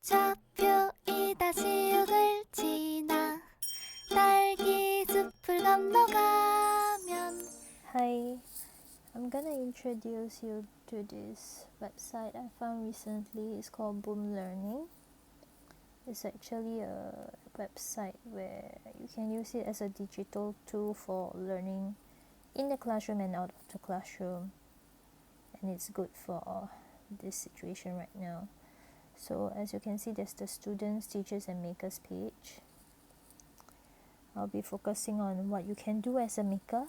좌표 2-6을 지나 딸기 숲을 건너가면. Hi, I'm gonna introduce you to this website I found recently. It's called Boom Learning. It's actually a website where you can use it as a digital tool for learning in the classroom and out of the classroom, and it's good for this situation right now. So as you can see, there's the students, teachers and makers page. I'll be focusing on what you can do as a maker.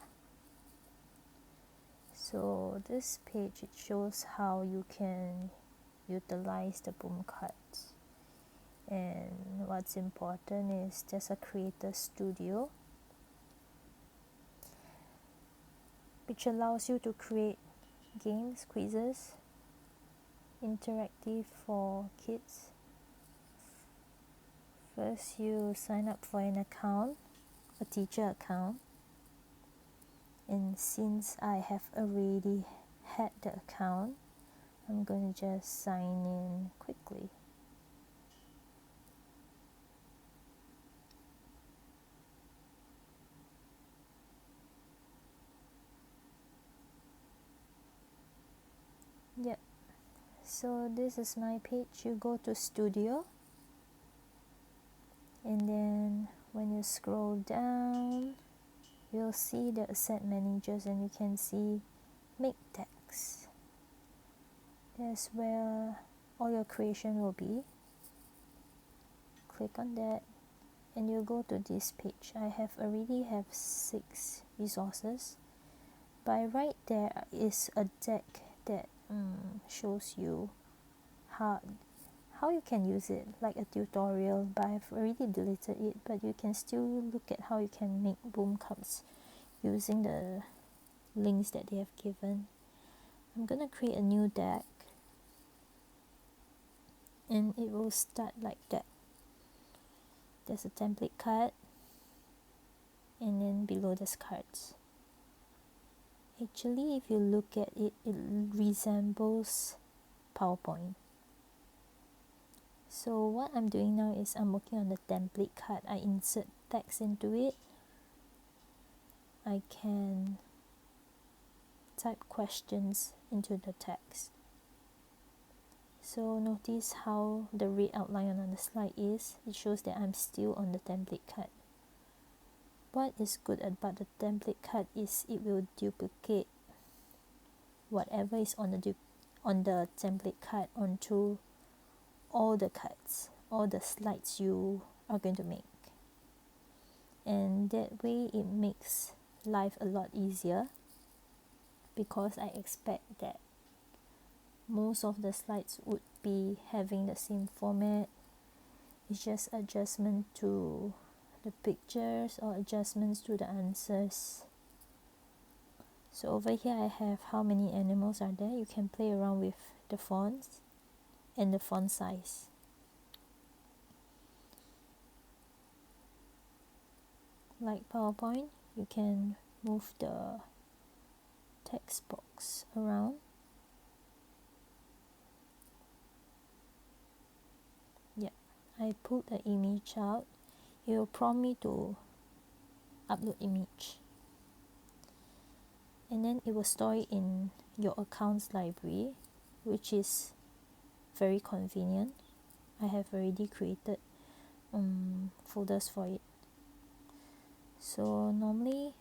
So this page, it shows how you can utilize the boom cards, and what's important is there's a creator studio which allows you to create games, quizzes, interactive for kids. First, you sign up for an account, a teacher account, and since I have already had the account, I'm going to just sign in quickly. Yep, so this is my page. You go to studio, and then when you scroll down, you'll see the asset managers, and you can see make text. That's where all your creation will be. Click on that and you go to this page. I already have 6 resources. By right there is a deck that shows you how you can use it, like a tutorial, but I've already deleted it, but you can still look at how you can make boom cards using the links that they have given. I'm gonna create a new deck and it will start like that. There's a template card and then below there's cards. Actually, if you look at it, it resembles PowerPoint. So what I'm doing now is I'm working on the template card. I insert text into it. I can type questions into the text. So notice how the red outline on the slide is. It shows that I'm still on the template card. What is good about the template card is it will duplicate whatever is on the template card onto all the cards, all the slides you are going to make. And that way it makes life a lot easier, because I expect that most of the slides would be having the same format. It's just adjustment to the pictures or adjustments to the answers. So over here I have how many animals are there. You can play around with the fonts and the font size. Like PowerPoint, you can move the text box around. Yeah, I pulled the image out. It will prompt me to upload image, and then it will store it in your account's library, which is very convenient. I have already created folders for it. So normally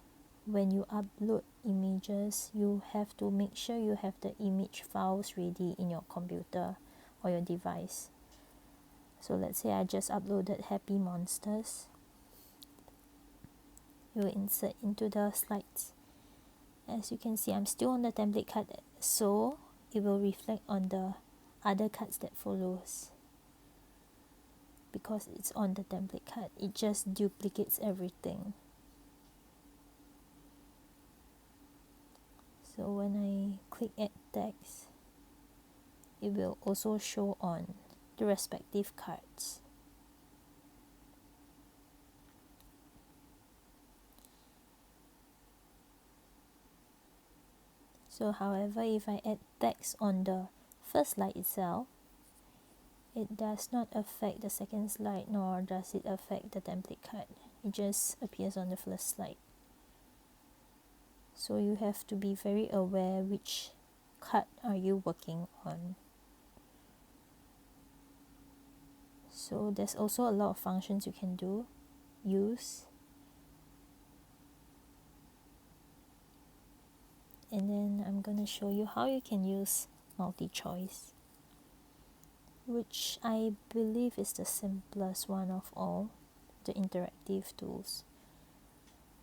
when you upload images, you have to make sure you have the image files ready in your computer or your device. So let's say I just uploaded happy monsters. You will insert into the slides. As you can see, I'm still on the template card, so it will reflect on the other cards that follows. Because it's on the template card, it just duplicates everything. So when I click add text, it will also show on the respective cards. So however, if I add text on the first slide itself, it does not affect the second slide, nor does it affect the template card. It just appears on the first slide. So you have to be very aware which card are you working on. So there's also a lot of functions you can use. And then I'm going to show you how you can use multi-choice, which I believe is the simplest one of all the interactive tools.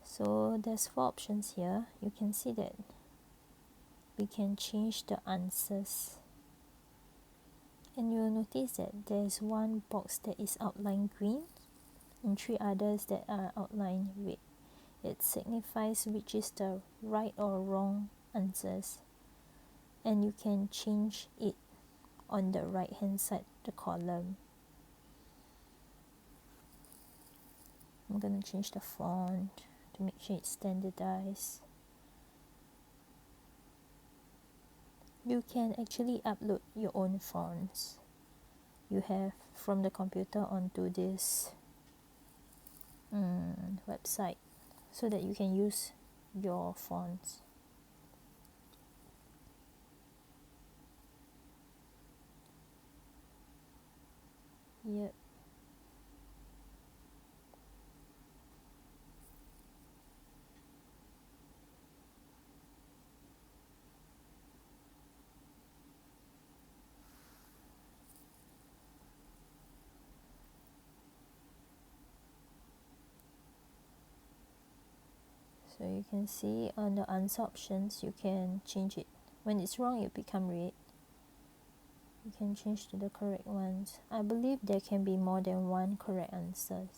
So there's 4 options here. You can see that we can change the answers, and you'll notice that there's one box that is outlined green and 3 others that are outlined red. It signifies which is the right or wrong answers, and you can change it on the right hand side of the column. I'm going to change the font to make sure it's standardized. You can actually upload your own fonts you have from the computer onto this website so that you can use your fonts. Yep. So you can see on the answer options, you can change it. When it's wrong, it become red. You can change to the correct ones. I believe there can be more than one correct answer.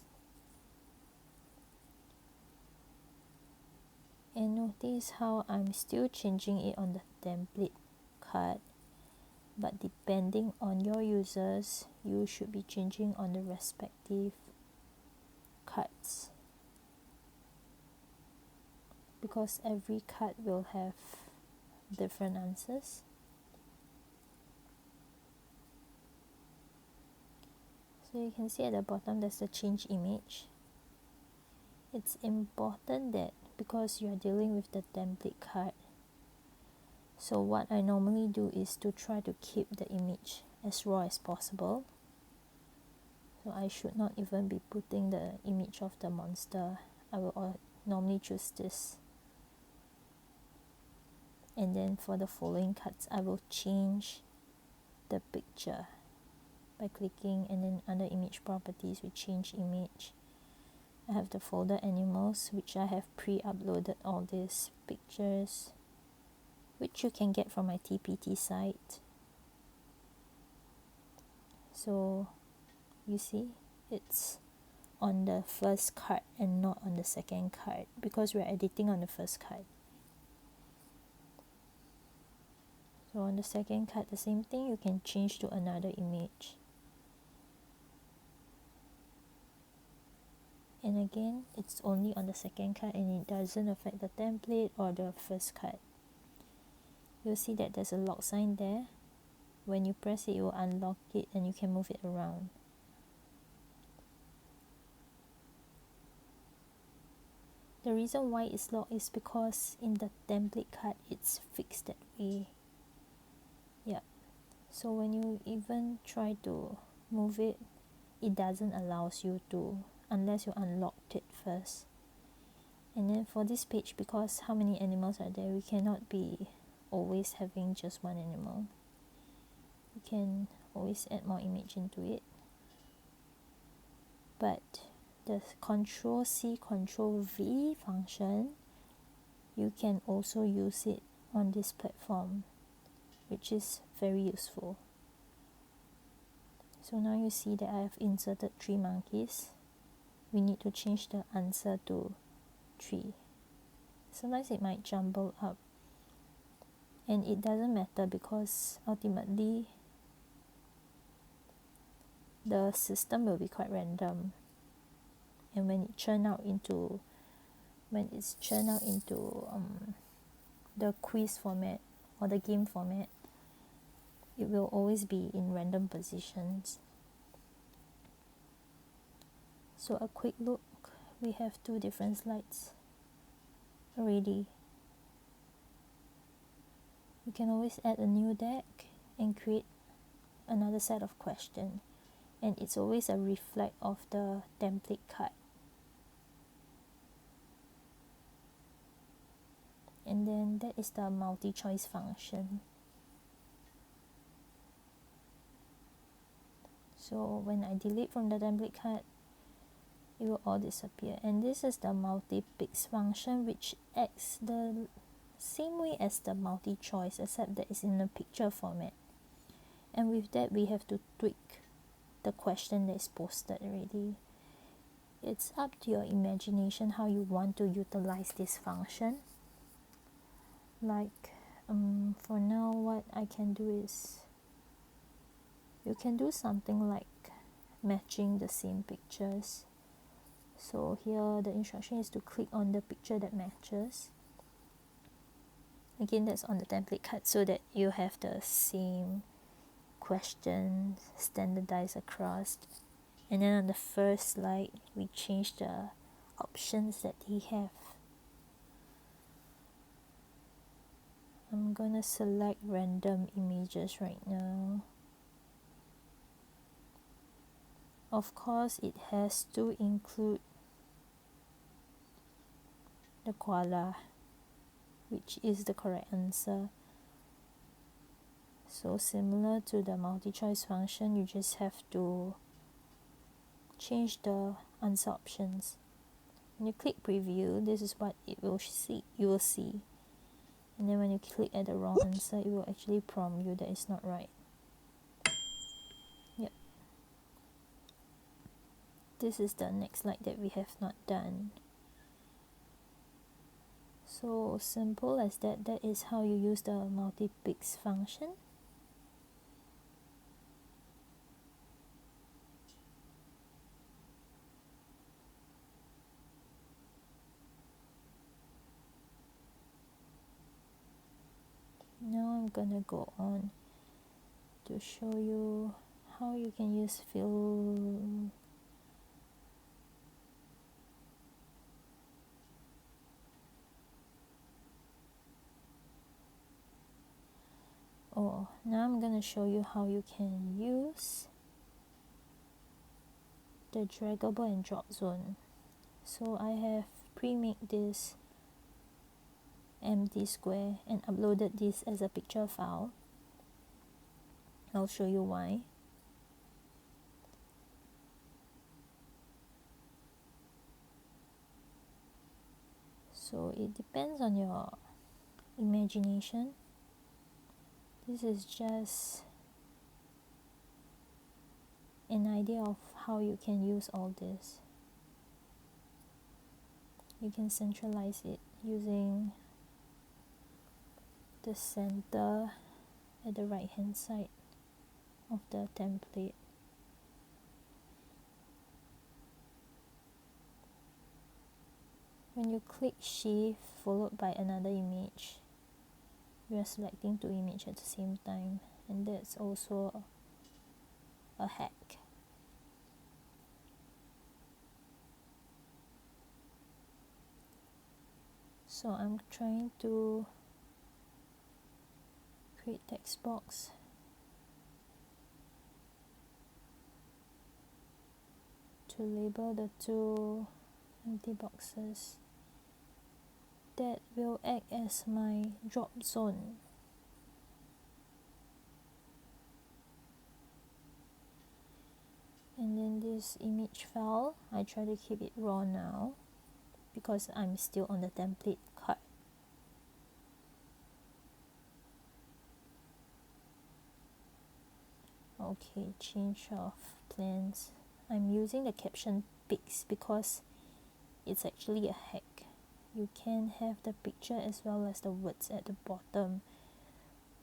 And notice how I'm still changing it on the template card, but depending on your users, you should be changing on the respective cards, because every card will have different answers. So you can see at the bottom there's the change image. It's important that because you are dealing with the template card, so what I normally do is to try to keep the image as raw as possible. So I should not even be putting the image of the monster. I will normally choose this. And then for the following cards, I will change the picture by clicking, and then under image properties we change image. I have the folder animals, which I have pre-uploaded all these pictures, which you can get from my TPT site. So you see it's on the first card and not on the second card, because we're editing on the first card. So on the second card, the same thing, you can change to another image. And again, it's only on the second card and it doesn't affect the template or the first card. You'll see that there's a lock sign there. When you press it, it will unlock it and you can move it around. The reason why it's locked is because in the template card, it's fixed that way. Yeah. So when you even try to move it, it doesn't allow you to, unless you unlocked it first. And then for this page, because how many animals are there, we cannot be always having just one animal. You can always add more image into it. But the Control C, Control V function, you can also use it on this platform, which is very useful. So now you see that I have inserted 3 monkeys. We need to change the answer to 3. Sometimes it might jumble up, and it doesn't matter because ultimately the system will be quite random, and when it's churned out into the quiz format or the game format, it will always be in random positions. So a quick look, we have 2 different slides already. You can always add a new deck and create another set of questions, and it's always a reflect of the template card. And then that is the multi-choice function. So when I delete from the template card, it will all disappear. And this is the multi-picks function, which acts the same way as the multi-choice, except that it's in a picture format. And with that, we have to tweak the question that is posted already. It's up to your imagination how you want to utilize this function. Like for now, what I can do is, you can do something like matching the same pictures. So here the instruction is to click on the picture that matches. Again, that's on the template card so that you have the same question standardized across. And then on the first slide, we change the options that they have. I'm gonna select random images right now. Of course, it has to include the koala, which is the correct answer. So similar to the multi-choice function, you just have to change the answer options. When you click preview, this is what it will see. You will see. And then when you click at the wrong answer, it will actually prompt you that it's not right. Yep. This is the next slide that we have not done. So simple as that. That is how you use the multi-picks function. Now I'm gonna go on to show you how you can use fill. Now I'm gonna show you how you can use the draggable and drop zone. So I have pre-made this empty square and uploaded this as a picture file. I'll show you why. So it depends on your imagination. This is just an idea of how you can use all this. You can centralize it using the center at the right hand side of the template. When you click shift followed by another image, you are selecting 2 images at the same time, and that's also a hack. So I'm trying to create text box to label the 2 empty boxes that will act as my drop zone. And then this image file, I try to keep it raw now because I'm still on the template card. Okay, change of plans. I'm using the caption pics because it's actually a hack. You can have the picture as well as the words at the bottom,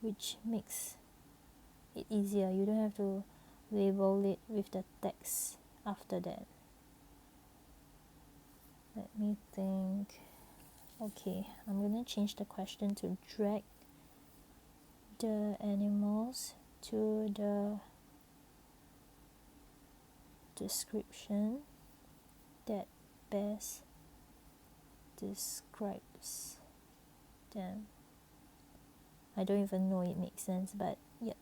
which makes it easier. You don't have to label it with the text after that. Let me think. Okay, I'm gonna change the question to drag the animals to the description that best describes them. I don't even know it makes sense, but yep.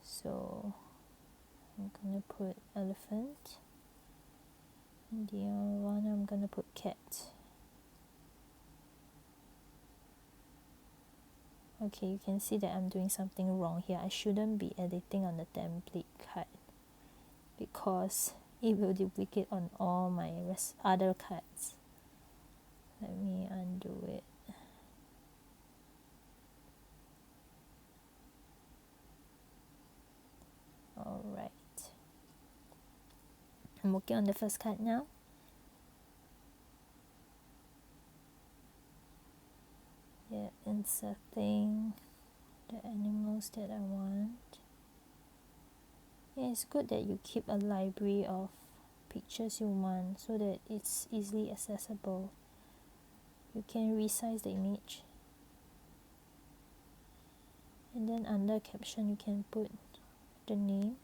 So I'm gonna put elephant, and the other one I'm gonna put cat. Okay, you can see that I'm doing something wrong here. I shouldn't be editing on the template card because it will duplicate on all my other cards. Let me undo it. Alright. I'm working on the first card now. Yeah, inserting the animals that I want. Yeah, it's good that you keep a library of pictures you want so that it's easily accessible. You can resize the image, and then under caption you can put the name,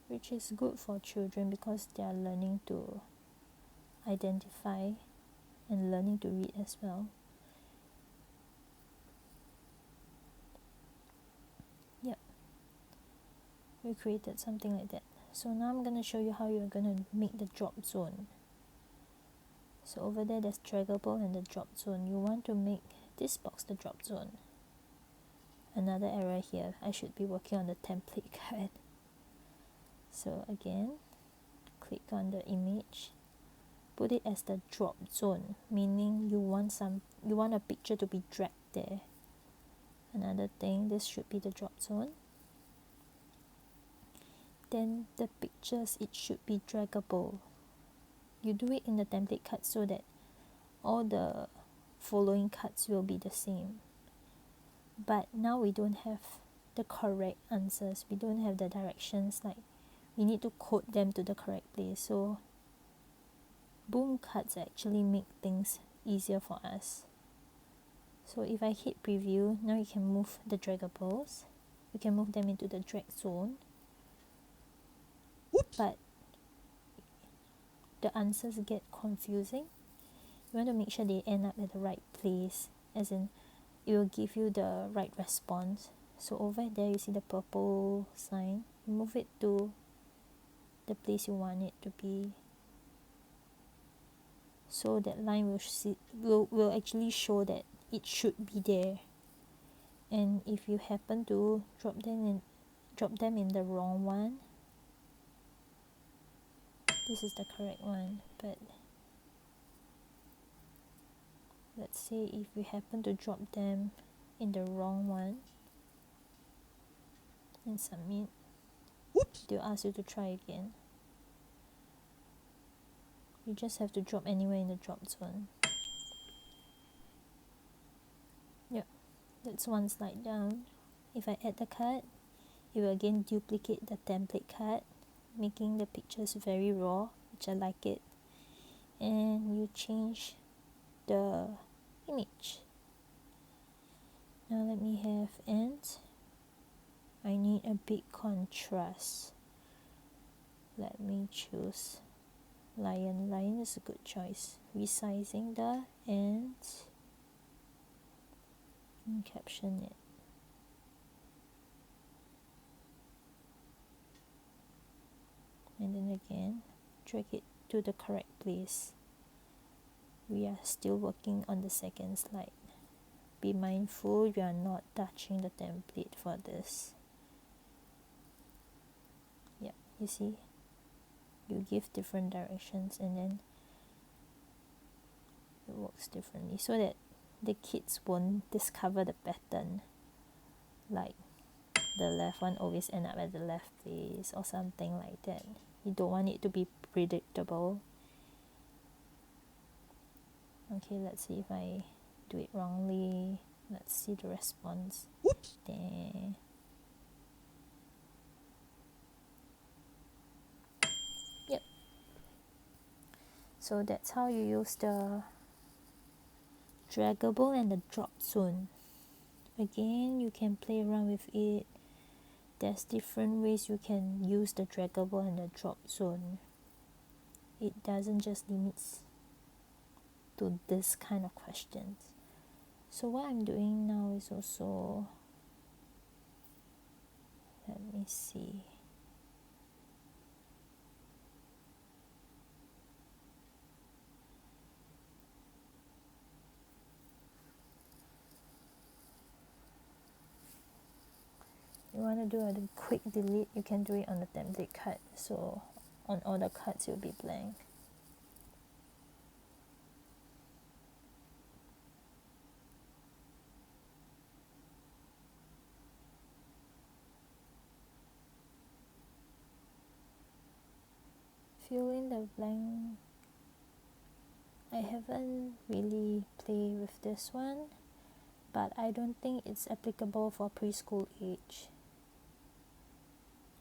which is good for children because they are learning to identify and learning to read as well. Yep, we created something like that. So now I'm going to show you how you're going to make the drop zone. So over there's draggable and the drop zone. You want to make this box the drop zone. Another error here, I should be working on the template card. So again, click on the image, put it as the drop zone, meaning you want a picture to be dragged there. Another thing, this should be the drop zone. Then the pictures, it should be draggable. You do it in the template card so that all the following cards will be the same. But now we don't have the correct answers. We don't have the directions, like we need to code them to the correct place. So boom cards actually make things easier for us. So if I hit preview, now you can move the draggables. You can move them into the drag zone. Oops. But the answers get confusing. You want to make sure they end up at the right place, as in it will give you the right response. So over there you see the purple sign, you move it to the place you want it to be. So that line will actually show that it should be there. And if you happen to drop them in the wrong one, this is the correct one, but let's say if you happen to drop them in the wrong one and submit, oops, they'll ask you to try again. You just have to drop anywhere in the drop zone. Yep, that's one slide down. If I add the card, it will again duplicate the template card, making the pictures very raw, which I like it. And you change the image. Now let me have ant. I need a big contrast. Let me choose lion. Lion is a good choice. Resizing the ant and caption it. And then again, drag it to the correct place. We are still working on the second slide. Be mindful you are not touching the template for this. Yeah, you see? You give different directions and then it works differently so that the kids won't discover the pattern. Like the left one always end up at the left place or something like that. You don't want it to be predictable. Okay, let's see if I do it wrongly. Let's see the response. Oops. There. Yep. So that's how you use the draggable and the drop zone. Again, you can play around with it. There's different ways you can use the draggable and the drop zone. It doesn't just limit to this kind of questions. So what I'm doing now is also, let me see. You want to do a quick delete, you can do it on the template card. So on all the cards, it will be blank. Fill in the blank. I haven't really played with this one, but I don't think it's applicable for preschool age.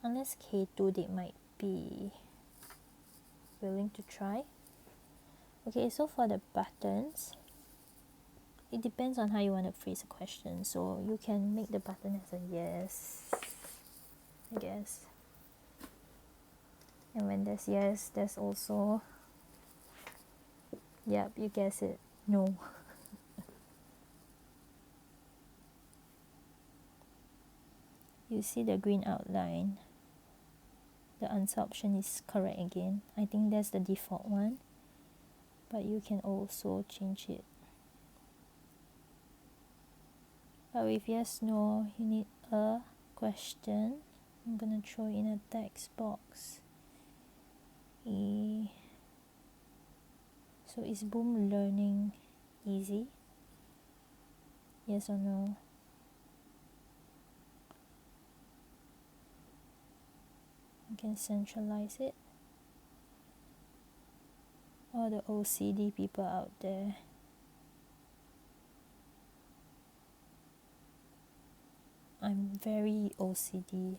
Unless K2, they might be willing to try. Okay, so for the buttons, it depends on how you want to phrase a question. So you can make the button as a yes, I guess. And when there's yes, there's also, yep, you guess it, no. You see the green outline. The answer option is correct again. I think that's the default one, but you can also change it. But with yes, no, you need a question. I'm gonna throw in a text box. So is Boom learning easy? Yes or no? You can centralize it. All the OCD people out there. I'm very OCD,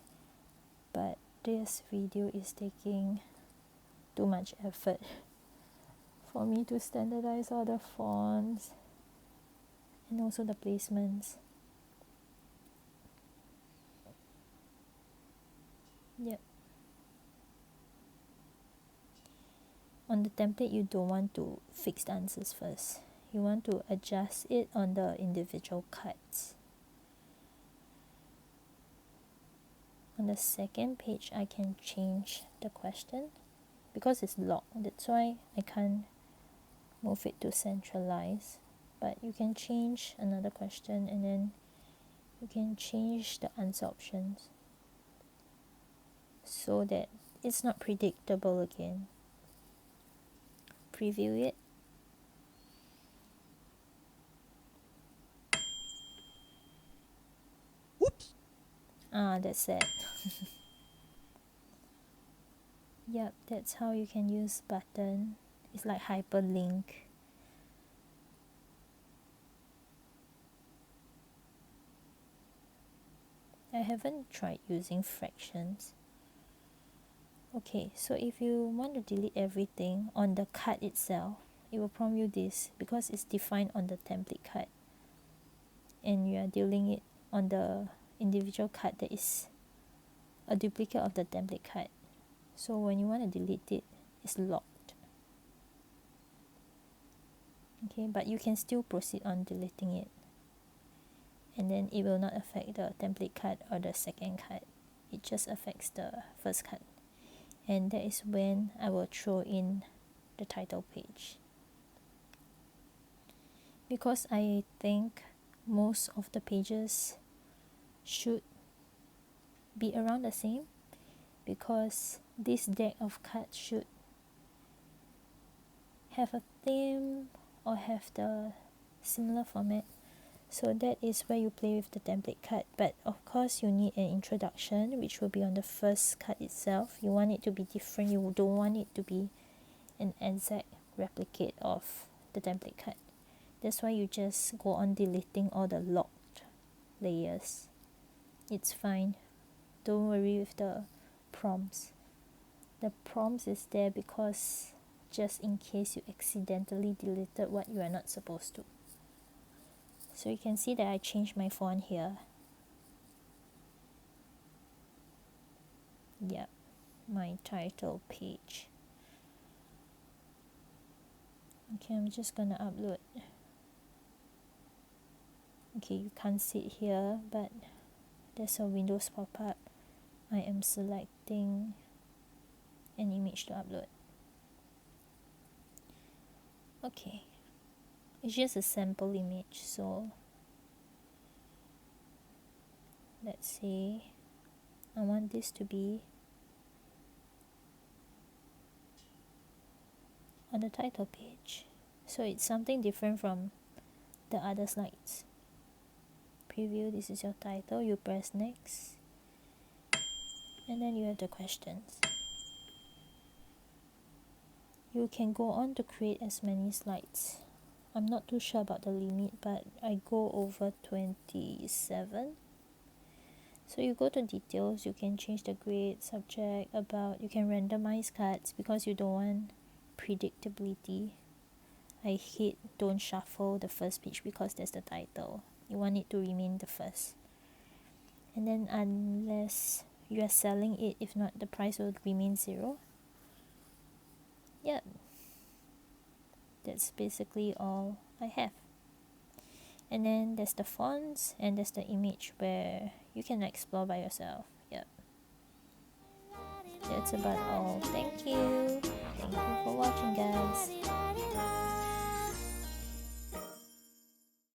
but this video is taking too much effort for me to standardize all the fonts and also the placements. Yep. On the template, you don't want to fix the answers first. You want to adjust it on the individual cards. On the second page, I can change the question because it's locked. That's why I can't move it to centralize. But you can change another question, and then you can change the answer options so that it's not predictable again. Preview it. Whoops. That's it. Yep, that's how you can use button. It's like hyperlink. I haven't tried using fractions. Okay, so if you want to delete everything on the card itself, it will prompt you this because it's defined on the template card, and you are dealing it on the individual card that is a duplicate of the template card. So when you want to delete it, it's locked. Okay, but you can still proceed on deleting it, and then it will not affect the template card or the second card. It just affects the first card. And that is when I will throw in the title page. Because I think most of the pages should be around the same, because this deck of cards should have a theme or have the similar format. So that is where you play with the template card. But of course you need an introduction, which will be on the first card itself. You want it to be different. You don't want it to be an exact replicate of the template card. That's why you just go on deleting all the locked layers. It's fine. Don't worry with the prompts. The prompts is there because just in case you accidentally deleted what you are not supposed to. So you can see that I changed my font here. Yep, my title page. Okay, I'm just gonna upload. Okay, you can't see it here, but there's a Windows pop-up. I am selecting an image to upload. Okay, it's just a sample image, so let's say I want this to be on the title page, so it's something different from the other slides. Preview, this is your title, you press next, and then you have the questions. You can go on to create as many slides. I'm not too sure about the limit, but I go over 27. So you go to details, you can change the grade, subject, about, you can randomize cards because you don't want predictability. I hate don't shuffle the first page because that's the title. You want it to remain the first. And then unless you are selling it, if not, the price will remain 0. Yep. That's basically all I have. And then there's the fonts and there's the image where you can explore by yourself. Yep. That's about all. Thank you for watching, guys.